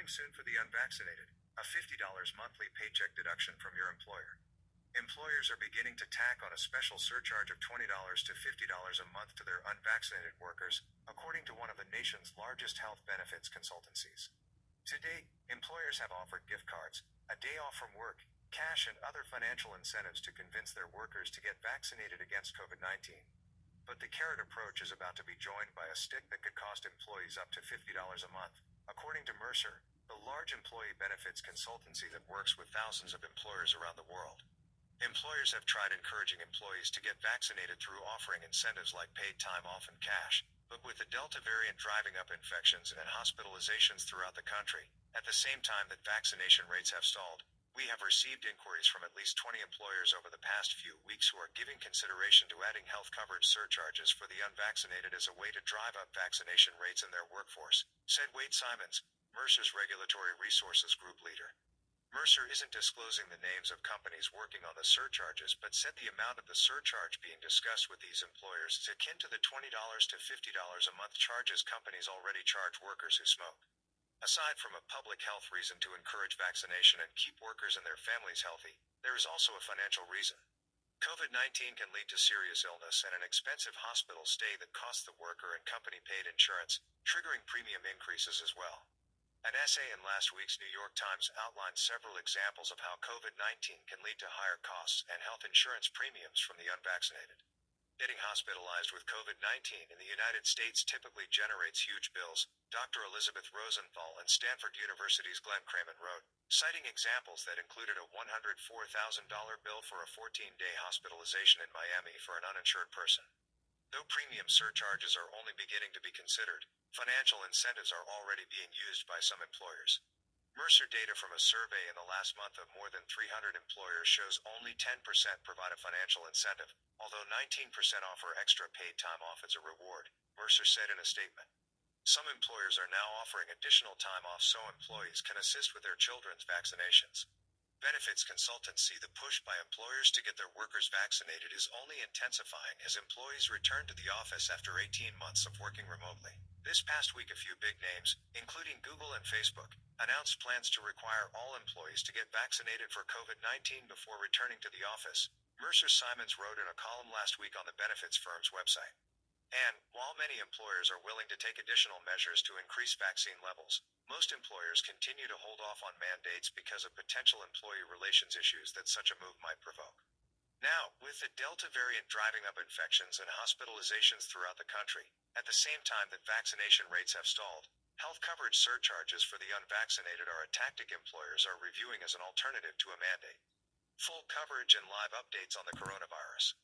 Coming soon for the unvaccinated, a $50 monthly paycheck deduction from your employer. Employers are beginning to tack on a special surcharge of $20 to $50 a month to their unvaccinated workers, according to one of the nation's largest health benefits consultancies. To date, employers have offered gift cards, a day off from work, cash, and other financial incentives to convince their workers to get vaccinated against COVID-19. But the carrot approach is about to be joined by a stick that could cost employees up to $50 a month, according to Mercer, the large employee benefits consultancy that works with thousands of employers around the world. Employers have tried encouraging employees to get vaccinated through offering incentives like paid time off and cash, but with the Delta variant driving up infections and hospitalizations throughout the country, at the same time that vaccination rates have stalled, we have received inquiries from at least 20 employers over the past few weeks who are giving consideration to adding health coverage surcharges for the unvaccinated as a way to drive up vaccination rates in their workforce, said Wade Simons, Mercer's Regulatory Resources Group leader. Mercer isn't disclosing the names of companies working on the surcharges, but said the amount of the surcharge being discussed with these employers is akin to the $20 to $50 a month charges companies already charge workers who smoke. Aside from a public health reason to encourage vaccination and keep workers and their families healthy, there is also a financial reason. COVID-19 can lead to serious illness and an expensive hospital stay that costs the worker and company paid insurance, triggering premium increases as well. An essay in last week's New York Times outlined several examples of how COVID-19 can lead to higher costs and health insurance premiums from the unvaccinated. Getting hospitalized with COVID-19 in the United States typically generates huge bills, Dr. Elizabeth Rosenthal and Stanford University's Glenn Cramen wrote, citing examples that included a $104,000 bill for a 14-day hospitalization in Miami for an uninsured person. Though premium surcharges are only beginning to be considered, financial incentives are already being used by some employers. Mercer data from a survey in the last month of more than 300 employers shows only 10% provide a financial incentive, although 19% offer extra paid time off as a reward, Mercer said in a statement. Some employers are now offering additional time off so employees can assist with their children's vaccinations. Benefits consultants see the push by employers to get their workers vaccinated is only intensifying as employees return to the office after 18 months of working remotely. This past week, a few big names, including Google and Facebook, announced plans to require all employees to get vaccinated for COVID-19 before returning to the office, Mercer Simons wrote in a column last week on the benefits firm's website. And, while many employers are willing to take additional measures to increase vaccine levels, most employers continue to hold off on mandates because of potential employee relations issues that such a move might provoke. Now, with the Delta variant driving up infections and hospitalizations throughout the country, at the same time that vaccination rates have stalled, health coverage surcharges for the unvaccinated are a tactic employers are reviewing as an alternative to a mandate. Full coverage and live updates on the coronavirus.